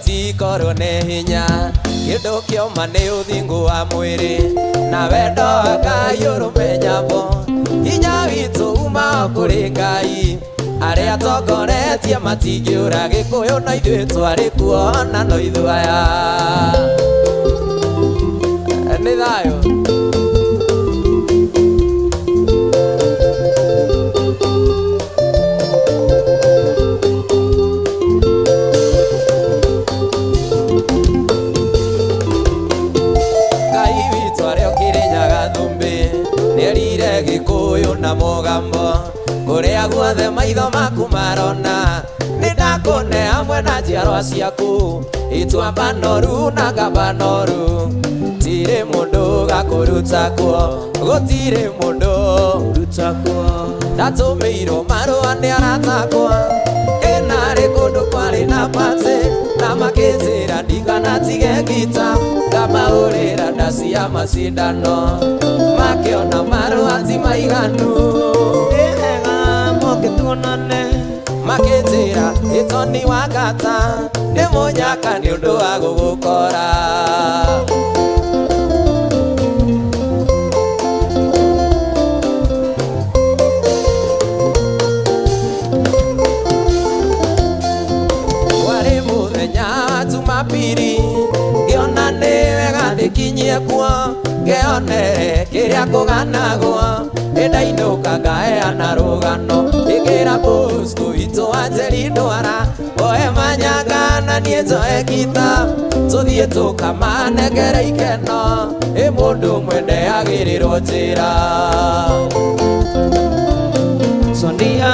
ti korwo nĩ hinya kĩndũ kĩoma nĩ ũthingu wa mwĩrĩ na wendo wa Ngai ũrũmenyagwo hinya witũ uma kũrĩ Ngai arĩa atongoretie matingĩũra Gĩkũyũ no ithuĩ twarĩ kuo na no ithuĩ aya nĩ thayũ Gĩkũyũ na mũgambo kũrĩa guothe maitho maku marona nĩndakũne hamwe na njiarwa ciaku itwamba noru na ngamba noru tirĩ mũndũ gakũruta kuo gũtirĩ mũndũ ruta kuo ndatũmĩirwo marũa nĩ aratakwa kenarĩ kũndũ kwarĩ na pate na makĩnjĩra ndikanatige ngita ngamaũrĩra ndaci ya macindano makĩona marũa ti maiganu ĩhega moke tuonane makĩnjĩra ĩtoni wa ngata nĩ mũnyaka nĩ ũndũ wa gũgũkora warĩ mũthenya wa Jumapili ngĩona nĩ wega ndĩkinyie kuo ngeone kĩrĩa kũganagwo ndainũka ngaheana rũgano ĩkĩra post witũ wa Njeri Ndwara oe manyanga na niĩ njoe ngita tũthiĩ tũkamanengere ikeno mũndũ ũmwe ndeagĩrĩrwo njĩra Sondia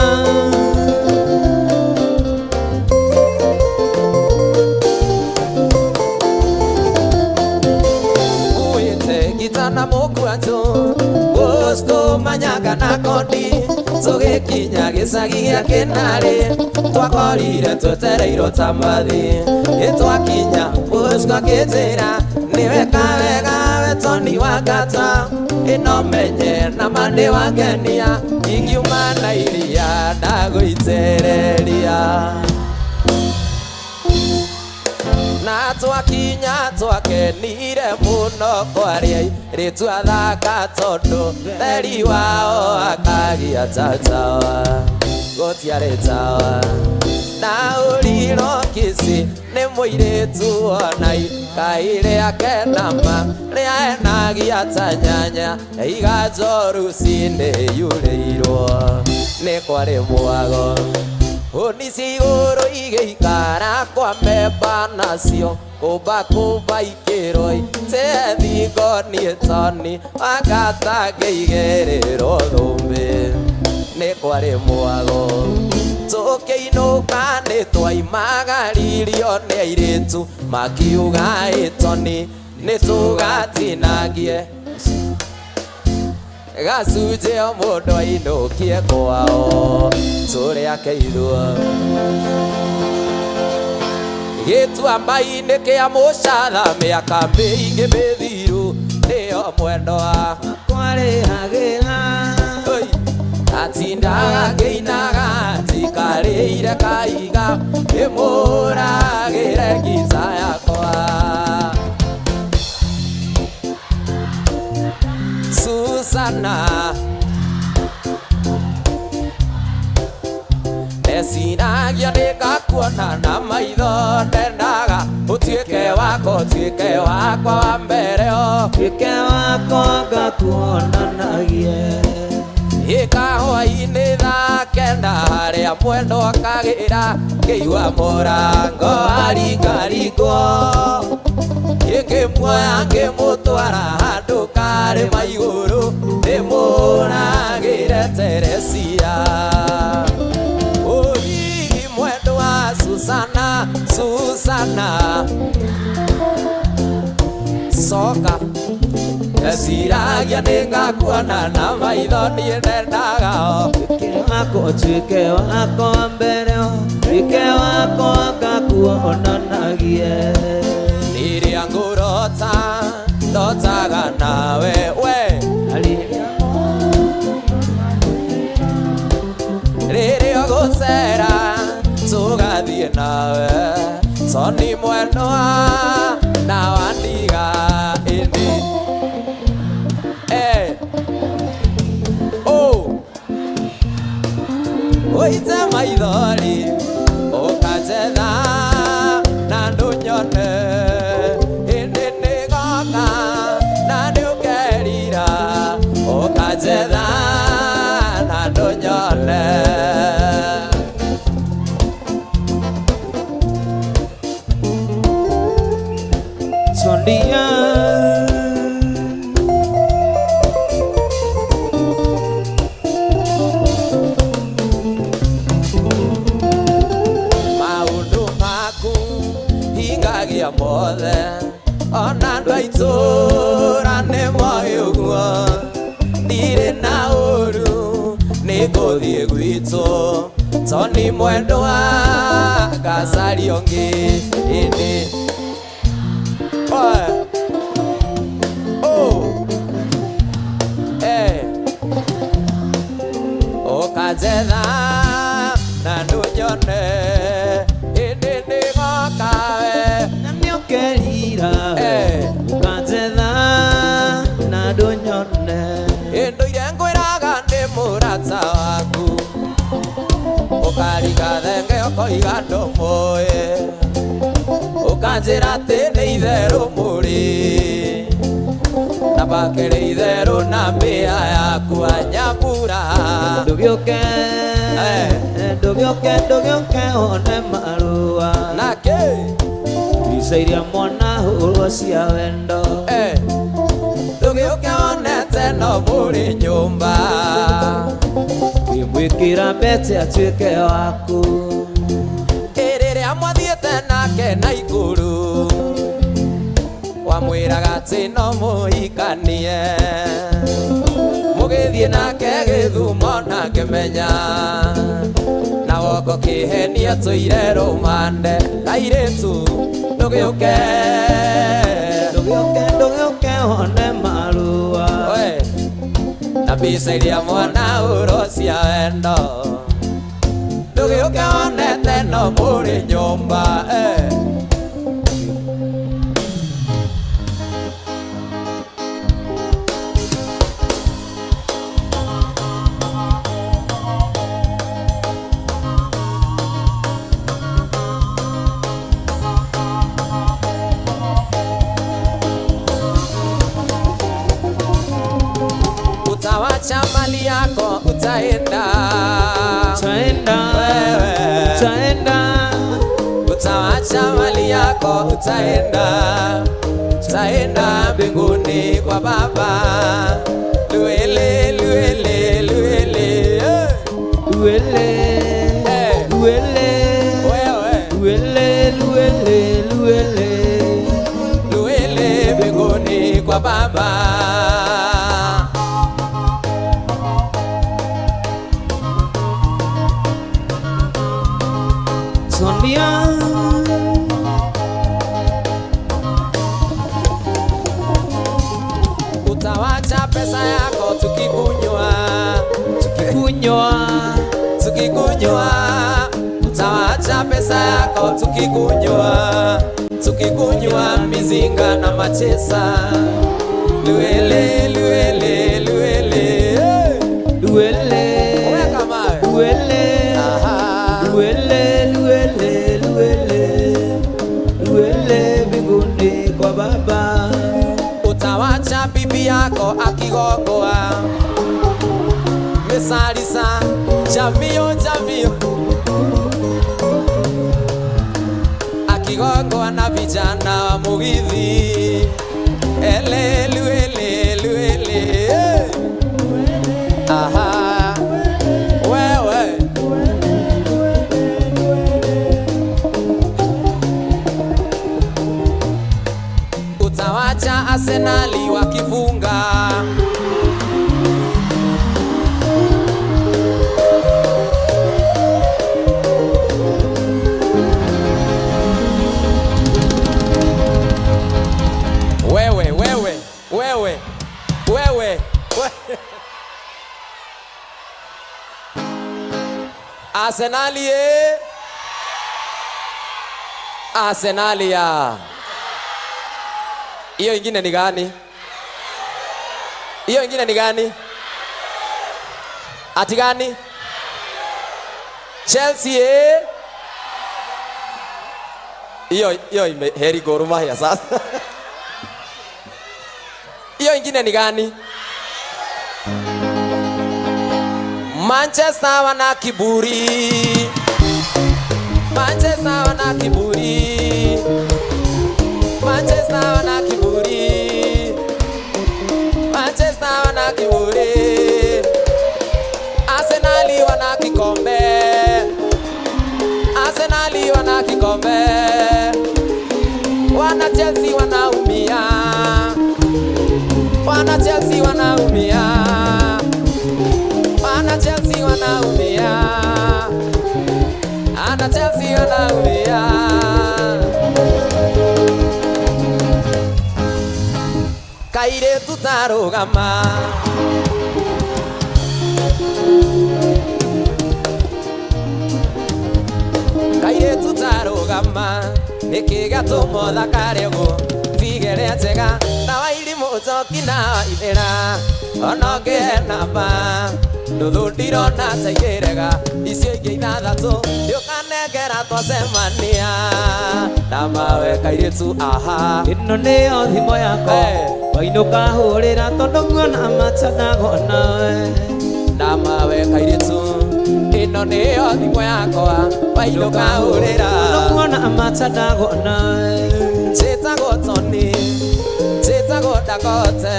na mũkwanjũ Bosco Manyaga na Kondi tũgĩkinya gĩcagi gĩa Kĩnarĩ twakorire twetereirwo ta mathi twakinya Bosco akĩnjĩra nĩweka wega we Toni wa ngata ĩno menye nama nĩ wangenia ingiuma na iria ndagũitĩrĩria na twakinya twakenire mũno kwaria rĩtwa thaka tondũ theri wao akagia tatawa gũtiarĩ tawa na ũrirwo kĩci nĩ mũirĩtu wonai kairĩ ake nama rĩaenagia ta nyanya iganjoru cinĩ yurĩirwo nĩ kwarĩ mwago honi cia igũrũ igĩikara kwa memba nacio kũmba ikĩrwo tethingo niĩ Toni wa ngata ngĩigĩrĩrwo thũmbĩ nĩ kwarĩ mwago tũkĩinũka nĩ twaimagaririo nĩ airĩtu makiuga Toni nĩ tũgatinangie gacunjĩ o mũndũ ainũkie kwao tũrĩa keithwo gĩtuamba-inĩ kĩa mũcatha mĩaka mĩingĩ mĩthiru nĩyo mwendwa kwarĩhagĩra atindaga ngĩinaga njikarĩire kaiga ĩmũragĩre ngita yakwa Susana ndeciragia nĩngakuona na maitho ndendaga ũtuĩke wakwa wa mbere tuĩke wakwa ngakuonanagie kahũa-inĩ thaa kenda harĩa mwendwa akagĩra ngĩigua mũrango aringaringwo ngĩmuoya ngĩmũtwara handũ karĩma igũrũ ndĩmũragĩre Teresia ũri mwendwa Susana soka ndeciragia nĩngakuona na maitho niĩ ndendaga tuĩke wakwa mbere tuĩke wakwa ngakuonanagie rĩrĩa ngũrota ndotaga nawe we rĩrĩa gũcera tũgathiĩ nawe Tony Mwenoa na wandiga ini. Oite maithori ukajetha na ndunyone hindi nigoka na ndiukerira ukajetha na ndunyone. Sondia mothe ona ndaitura ne moyugwa ndire na uru niguthie gwitu Tony Mwenoa gasari ongi ini. Okajetha na ndunyone ini nigokawe kerira ukajetha na ndunyone. Induire ngwiraga ndi murata waku ukariga thenge ukoiga ndumuye ukanjira ati ni itheru muri na bakiri itheru na mbia yaku anyambura. Ndugioke one marua nake isairia mwana hurwa cia wendo. Ndugioke onete no muri nyumba kimwikira mbete atuike waku. Iriria mwathiete nake na iguru wamwiraga ati no muhikanie mugithie nake Githumo na ngimenya na woko kihenia tuire rumande airitu. Ndugioke one marua na mbisa iria mwana uro cia wendo. Ndugioke onete no muri nyumba utawacha mali yako utaenda utawacha mali yako utaenda mbinguni kwa Baba. Luele luele luele luele luele luele luele mbinguni kwa Baba. Sondia utawacha pesa yako tukikunywa utawacha pesa yako tukikunywa mizinga na machesa. Luele luele luele luele weka mawe luele luele mbinguni kwa Baba. Utawacha bibi yako akigongwa mesarisa jamio akigongwa na vijana wa Mugithi. Luele wewe utawacha Arsenali wakifunga. Wewe Arsenali Arsenalia. Hiyo ingine ni gani? Hiyo ingine ni gani? Ati gani? Chelsea. Hiyo heri Gor Mahia sasa. Hiyo ingine ni gani? Manchester wana kiburi. Manchester wana kiburi. Manchester wana kiburi. Manchester wana kiburi. Arsenal wana kikombe. Arsenal wana kikombe. Wana Chelsea wanaumia. Wana Chelsea wanaumia. Wana Chelsea wanaumia. Wana Chelsea wanaumia. Kaire tutarugama. Kaire tutarugama. Nikiga tumoda karego. Figere tega. Tawaili motoki na ibera. Onoge namba. Nudundiro na tegerega. Icio ingi ithathatu. Yukanengera twasemania. Na mawe kairetu aha. Ino niyo thimo yako. Wainuka hurira tondu nguona matanago nawe. Na mawe kairetu. Ino niyo thimo yakwa. Wainuka hurira tondu nguona matanago nawe. Chetago Tony. Chetago Dagote.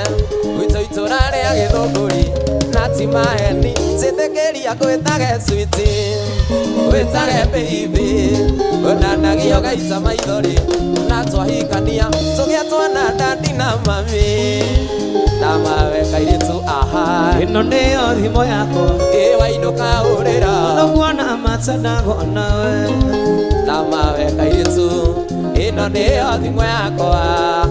Wito itura ria githunguri. Nati maheni. Chetekeria kwitage sweetie. Kwitage baby. Onanagio gaita maithori. Na twahikania. Tugia twana dadi na mami. Na mawe kairetu aha. Ino niyo thimo yako. Wainuka urira tondu nguona matanago nawe. Na mawe kairetu. Ino niyo thimo yakwa.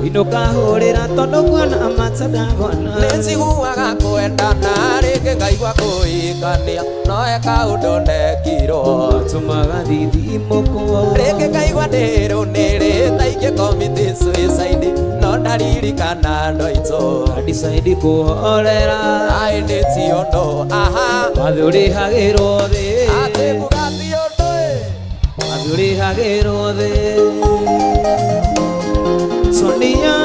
Wainuka hurira tondu nguona matanago nawe. Nĩnjiguaga kwendana rĩngĩ ngaigua kũhikania no eka ũndũ ndekirwo tumaga thithimũkwo rĩngĩ ngaigua ndĩrũnĩrĩ ta ingĩ-commit suicide no ndaririkana andũ aitũ decide kũhorera aĩ nĩ ti ũndũ aha wathiĩ ũrĩhagĩrwo thĩ atĩ kuga ti ũndũ wathiĩ ũrĩhagĩrwo thĩ Sonia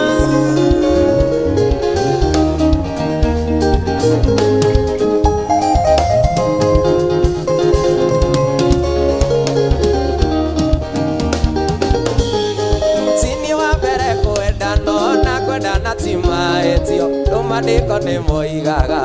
Etio, Romaniko ne moigaga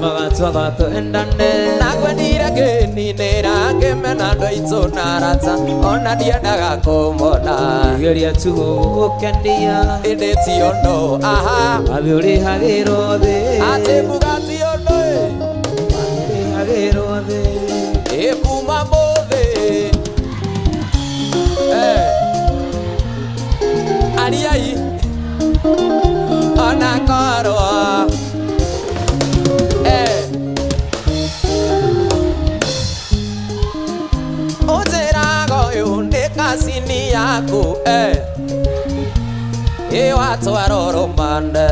magatwaga twendane nakwendire ngĩninĩra ngĩmena andũ aitũ na arata ona ndiendaga kũmona geria tu gũgũkenia ĩndĩ ti ũndũ aha wathiĩ ũrĩhagĩrwo thĩ atĩ mbuga ti ũndũ wathiĩ ũrĩhagĩrwo thĩ ĩkuma mũthĩ ariai ona korwo ũnjĩraga ũyũ nĩ kacini yaku watwara rũmande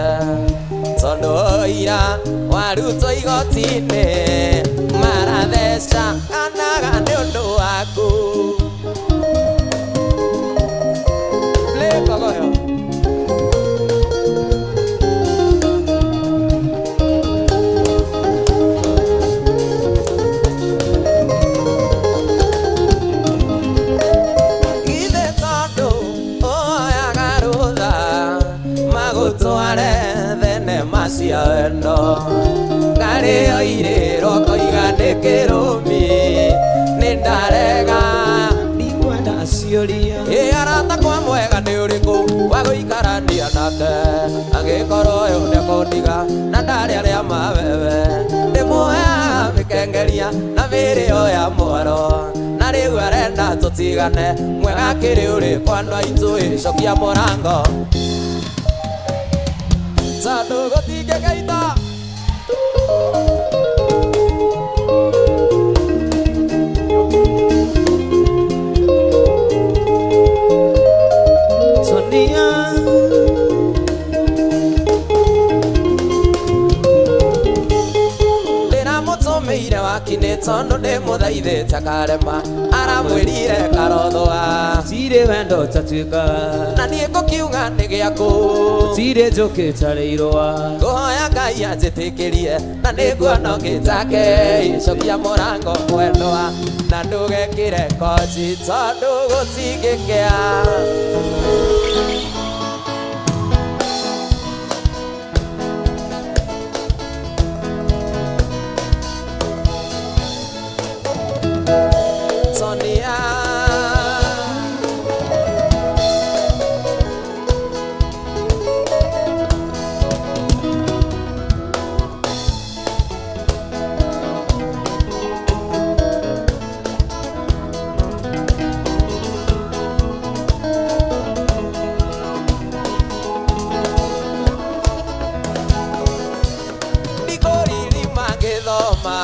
tondũ ira warutwo igoti-inĩ maratheca anaga nĩ ũndũ waku lĩkogoyo cia wendo ngarĩo irĩrwo koiga nĩ kĩrũmi nĩ ndarega ndigwenda ciũria arata kwa mwega nĩ ũrĩkũ wa gũikarania nake angĩkorwo ũyũ ndekũndiga na ndarĩ arĩa mawebe ndĩmũheaga mĩkengeria na mĩrĩo ya mwaro na rĩu arenda tũtigane mwega kĩrĩ ũrĩkũ andũ aitũ cokia mũrango tondũ gũtingĩgeita tondo nĩ mũthaithĩte karema aramwĩrire karothwa tirĩ wendo tatuĩka na niĩ ngũkiuga nĩ gĩakũ tirĩ njũkĩ tarĩ irũa ngũhoya Ngai anjĩtĩkĩrie na nĩ nguona ngĩtake cokia mũrango mwendwa na ndũgekĩre koci tondũ gũtingĩkĩa Sonia Nikoriri magĩthoma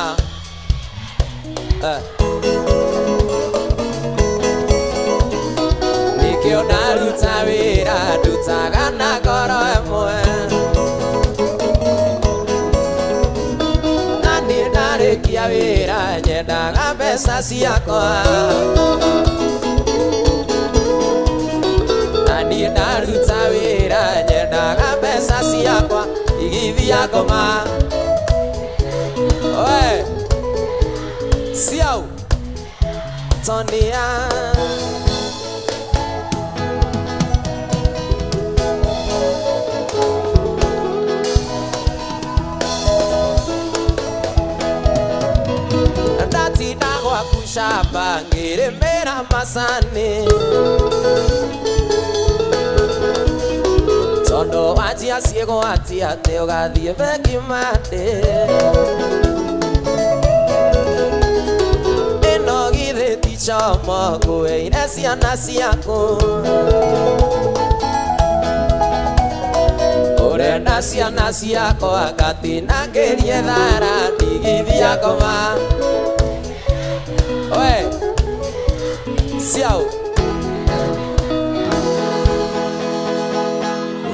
Nikio naruta wĩra ndutaga na ngoro ĩmwe na niĩ ndarĩkia wĩra nyendaga mbeca ciakwa na niĩ ndaruta wĩra nyendaga mbeca ciakwa igithia ngoma oe ciao Sonia ndatinda gwaku shamba ngĩrĩmĩra macani tondo wanjia ciĩgwatia atĩ ũgathiĩ bengi Monday ĩno githĩ ti chomo ngũĩire ciana ciaku ũrenda ciana ciakwa ngatinangĩrie thara ndigithia ngoma oe ciao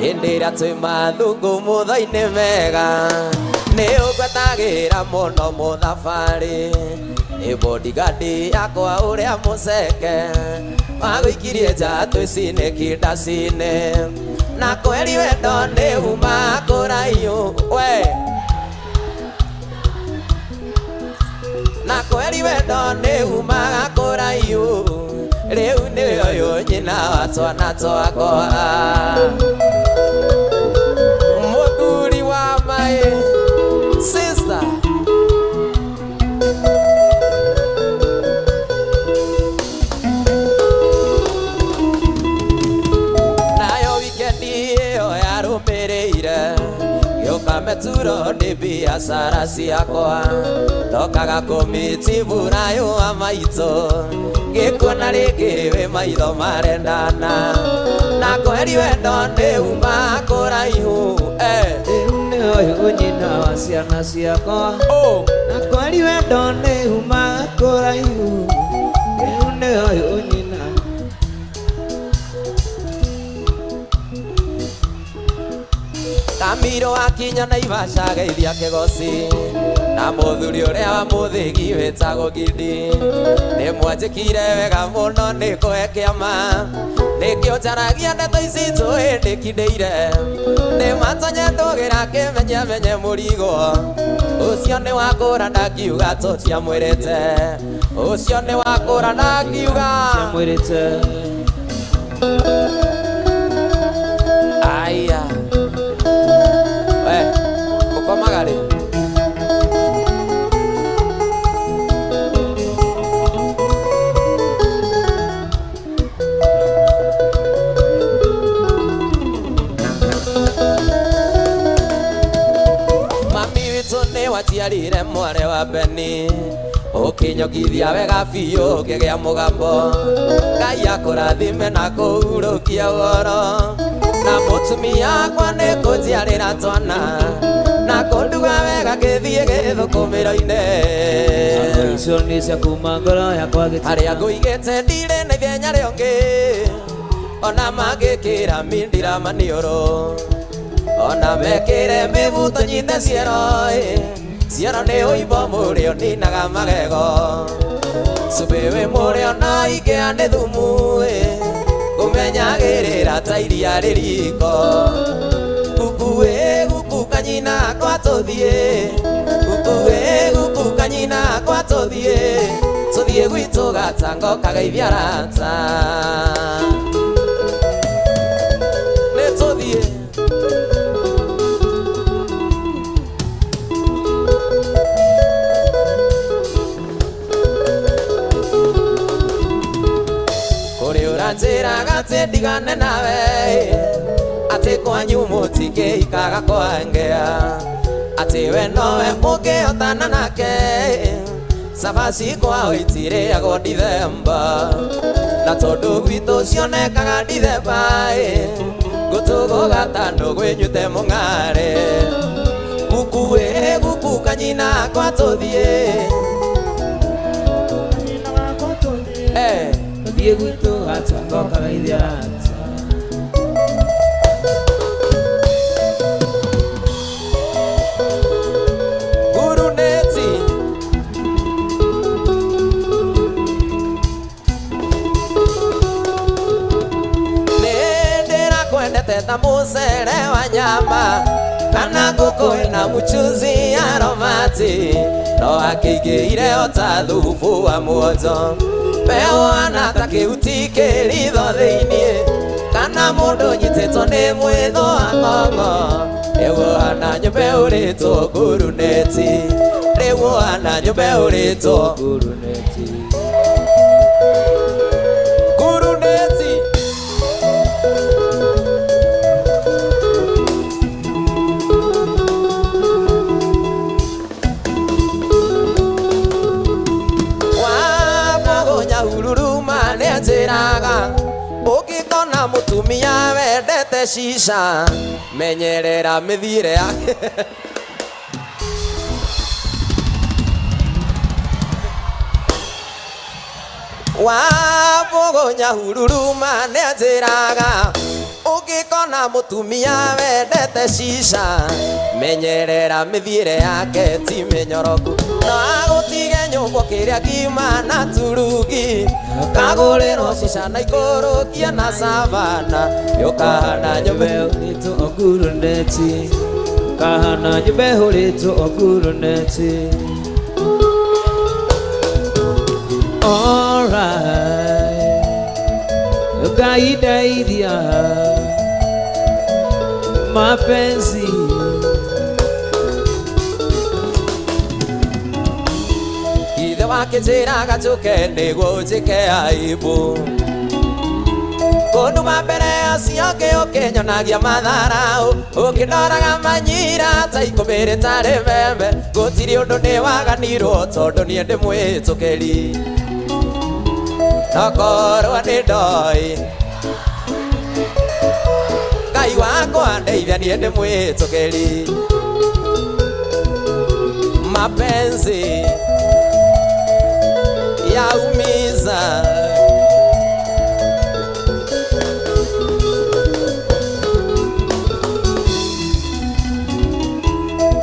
hĩndĩ ĩrĩa twĩ mathungu mũthoi-inĩ mega nĩ ũngwetagĩra mũno mũthabarĩ nĩ bodyguard yakwa ũrĩa mũceke wagũikirie njatũ ici nĩ kĩndaci-inĩ na kweri wendo nĩ uma kũraihu we na kweri wendo nĩ umaga kũraihu rĩu nĩ ũyũ nyina wa twana twakwa mũthuri wa my sister nayo wikendi ĩyo yarũmĩrĩire gĩũka meturo nĩ biacara ciakwa ndokaga kũmĩti burayo wa maitũ ngĩkuona rĩngĩ wĩ maitho marendana na kweri wendo nĩ uma kũraihu rĩu nĩ ũyũ nyina wa ciana ciakwa na kweri wendo nĩ uma kũraihu rĩu nĩ ũyũ nyina Kamiro akinya Naivasha geithia kĩgoci na mũthuri ũrĩa wa mũthĩgi wĩtagwo Gidi nĩ mwanjĩkire wega mũno nĩ kũhe kĩama nĩkĩo njaragia ndeto ici twĩndĩkithĩire nĩ matonye ndũgĩra kĩmenyemenye mũrigo ũcio nĩ wakũra ndakiuga tũtiamwĩrĩte ũcio nĩ wakũra ndakiuga tiamwĩrĩte aya ũkomaga rĩ mami witũ nĩ waciarire mwarĩ wa Beni ũkĩnyogithia wega biũ ũkĩgĩa mũgambo Ngai akũrathime na kũhurũkia ũhoro na mũtumia wakwa nĩ kũnjiarĩra twana na kũnduga wega ngĩthiĩ gĩthũkũmĩro-inĩ icio nĩ cia kuma ngoro yakwa harĩa ngũigĩte ndirĩ na ithenya rĩongĩ ona mangĩkĩra mindira maniũrũ ona mekĩre mĩbuto nyite ciero ciara nĩ ũimbo mũrĩo ninaga magego Subewe mũrĩo na ingĩa nĩ thumu Kũmenyagĩrĩra ta iria rĩriko Guku guku kanyina kwa tũthiĩ Guku kanyina kwa tũthiĩ Tũthiĩ gwitũ gatango kageithia rata Nĩ tũthiĩ Kũrĩ ũranjĩraga atĩ ndigane nawe Atĩ kwanyu mũtingĩikaga kwangea Atĩ we nowe mũngĩhotana nake Cabaci kwao itirĩagwo Ndithemba Na tondũ gwitũ cionekaga Ndithemba Gũtũgũ gatano gwĩnyuĩte mũng'are Guku kanyina kwa tũthiĩ Tũthiĩ gwitũ gatango kageithia rata Ta mũcere wa nyama Kana ngũkũ ĩna mũchuzi ya romati No akĩingĩire o ta thubu wa muozo Peoana ta kĩhuti kĩritho thĩiniĩ Kana mũndũ nyitĩtwo nĩ mwĩthũ wa ng'ong'o Rĩu hana nyũmba ũrĩtwo nguruneti Rĩu hana nyũmba ũrĩtwo nguruneti Nguruneti Ũngĩkona mũtumia wendete cica Menyerera mĩthiĩre yake Wambũgũnya hururuma nĩanjĩraga Ũngĩkona mũtumia wendete cica Menyerera mĩthiĩre yake ti mĩnyoroku Na agũtige nyũngwo kĩrĩa ngima na turungi Kagũrĩrwo cica na ikũrũkia na savana Yũkahana nyũmba ũrĩtwo nguruneti Kahana nyũmba ũrĩtwo nguruneti Alright Ngai ndeithia mapenzi Ithe wake njĩraga njũke nĩguo njĩke aibu Kũndũ mbere acio ũkĩnyonagia matharaũ Ũkĩndoraga manyira ta ikũmi rĩtarĩ mbembe Gũtirĩ ũndũ nĩwaganirwo tondũ niĩ ndĩ mwĩtũkĩri Nokorwo nĩ ndoĩ Ngai wakwa ndeithia niĩ ndĩ mwĩtũkĩri Mapenzi yaumiza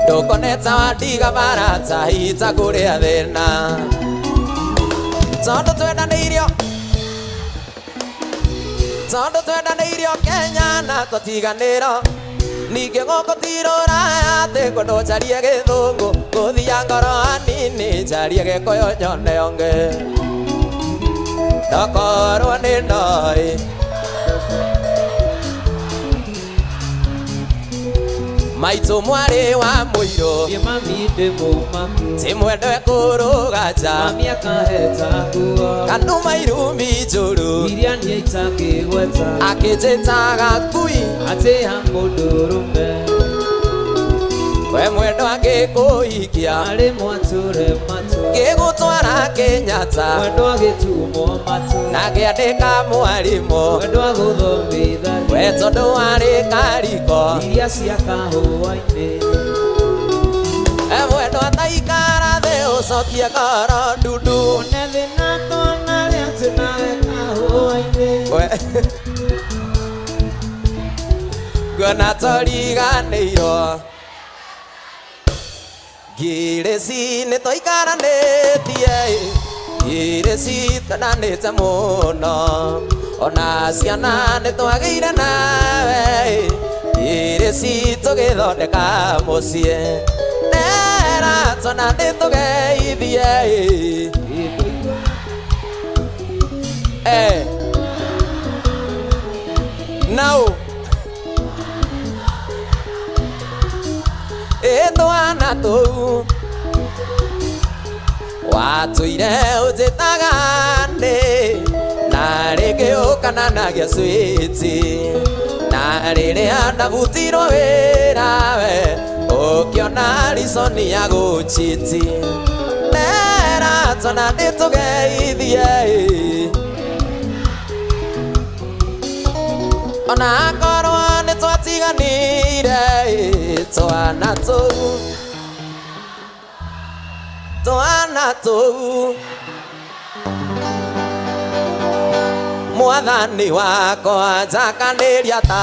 Ndũkoneta wandiga barata hita kũrĩa thĩna Tondũ twendanĩirio Kenya na tũtiganĩro Ningĩ gũkũ ti Rũraya atĩ kũndũ njarie gĩthũngũ Gũthia ngoro hanini njarie gĩkũyũ nyone onge Ndokorwo nĩ ndoĩ Maitũ mwarĩ wa mũirũ Niĩ mami ndĩ mũmaku Ti mwendwe kũrũga nja Mami akaheta nguo Kanuma irumi njũru Iria niĩ itakĩgweta Akĩnjĩtaga ngui Atĩ ha mũndũrũme We mwendwa ngĩkũhikia Arĩ mwatũre matũ Ngĩgũtwara Kenyatta Mwendwa gĩtumwo matũ Na ngĩandĩka mwarimũ Mwendwa gũthomithania We tondũ warĩ kariko Iria cia kahũa-inĩ Mwendwa taikara thĩ ũcokie ngoro ndundu One thĩna tona rĩa atĩ nawe kahũa-inĩ Nguona tũriganĩirwo Giresi nĩ tũikaranĩtie Giresi tũnanĩte mũno Ona ciana nĩ twagĩire nawe Giresi tũgĩthondeka mũciĩ Nera twana nĩ tũgeithie Now Twana tũu Watũire ũnjĩtaga Na rĩngĩ ũkananagia switi Na rĩrĩa ndabutirwo wĩra we Ũkĩona risoni ya gũchiti Nera twana nĩ tũgeithie Ona akorwo nĩ twatiganire Twana tũu Twana tũu Mwathani wakwa njakanĩria ta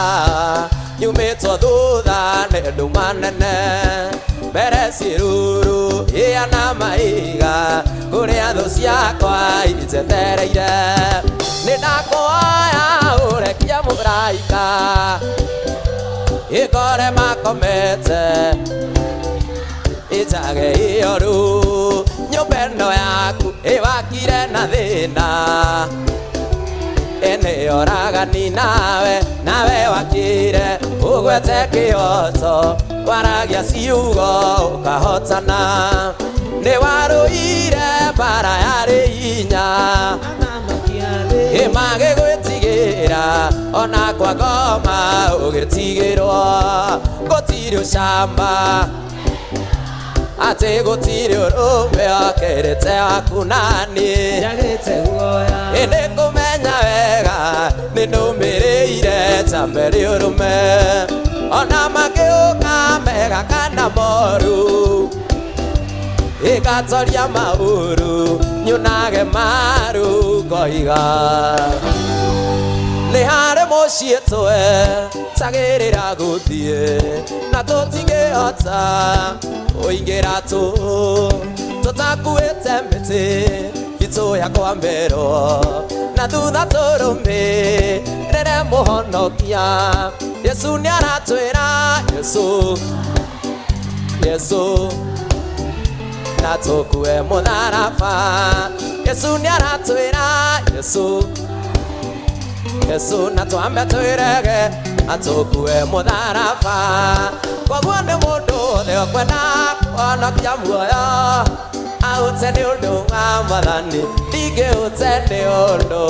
Nyumĩtwo thutha nĩ nduma nene Mbere ciruru ĩana maiga Kũrĩa thũ ciakwa injetereire Nĩ ndakũhoya ũrekia mũraika Ikore makomete Ijage ioru Nyũmba ĩno yaku ĩwakire na thĩna Ene oragani nawe wakire Ũgwete kĩoto waragia ciugo ũkahotana Nĩ warũire mbara yarĩ hinya Magĩgwĩtigĩra ona kwa ngoma ũgĩtigĩrwo Gũtirĩ ũcamba Atĩ gũtirĩ ũrũme okerete waku naniĩ Nĩ kũmenya wega nĩ ndũmĩrĩire njambe rĩũrũme Ona makĩũka mega kana moru Ĩgatoria maũru nyonage maru ngoiga Nĩ harĩ mũciĩ twe tagĩrĩra gũthiĩ Na tũtingĩhota ũingĩra tũtakuĩte mĩtĩ Itũ yakwa mbero Na thutha tũrũmĩrĩre mũhonokia Yesu nĩ aratwĩra Yesu Na tũkue mũtharaba Yesu nĩ aratwĩra Yesu na twambe twĩrege Na tũkue mũtharaba Koguo nĩ mũndũ wothe ũkwenda kũhonokia muoyo Aũte nĩ ũndũ wa Mwathani Ndingĩũte nĩ ũndũ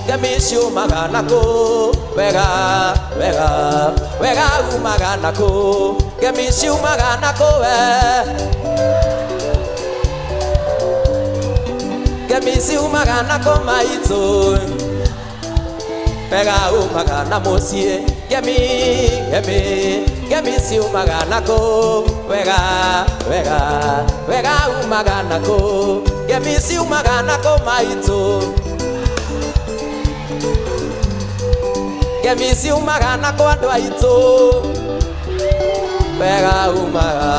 Ngemi ciumaga nakũ Wega umaga nakũ Ngemi ciumaga nakũ Ngemi ciumaga nakũ maitũ Wega umaga na mũciĩ Ngemi ciumaga nakũ Wega umaga nakũ Ngemi ciumaga nakũ maitũ Ngemi ciumaga nakũ andũ aitũ Wega umaga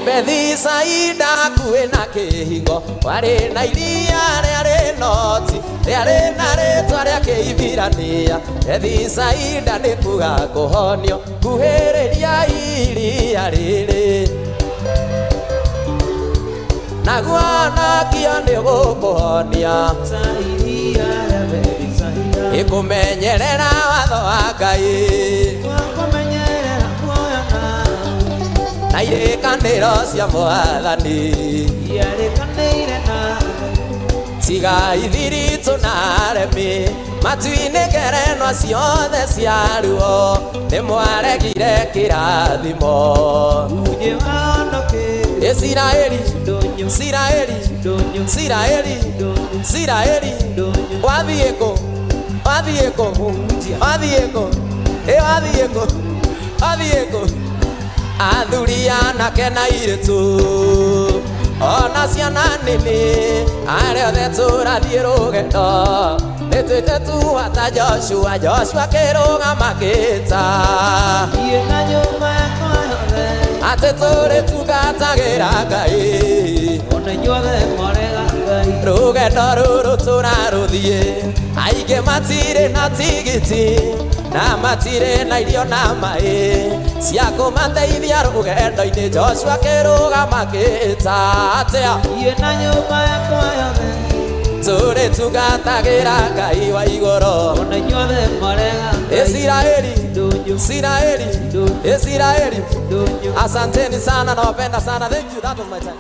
Bethisaida hakuhĩ na kĩhingo Warĩ na iria rĩarĩ noti Rĩarĩ na rĩtwa rĩa kĩibirania Bethisaida nĩ kuga kũhonio Kuhĩrĩria iria rĩrĩ Naguo Nokio nĩ gũkũhonia Ĩkũmenyerera watho wa Ngai Na irĩkanĩro cia Mwathani Tiga ithiritũ na aremi Matu-inĩ ngerenwa ciothe cia ruo Nĩ mwaregire kĩrathimo Siraeli Wathiĩ kũ Athuri anake na airĩtu Ona ciana nini Arĩa othe tũrathiĩ rũgendo Nitwite tu ata Joshua Joshua kirugama kita Iye na nyumba yakwa yothe ati turi tugatagira Ngai ona inyuothe mwarega Ngai rugendo ruru turaruthie aingĩ matirĩ na tigiti na matirĩ na irio na maĩ cia kũmateithia rũgendo-inĩ Joshua kĩrugama gĩta atĩa Iye na nyumba yakwa yothe tũrĩ tungatagĩra Ngai wa igũrũ ona inyuothe mwarega Israeli ndũnyũ Israeli Israeli ndũnyũ asanteni sana nawapenda sana thank you that was my time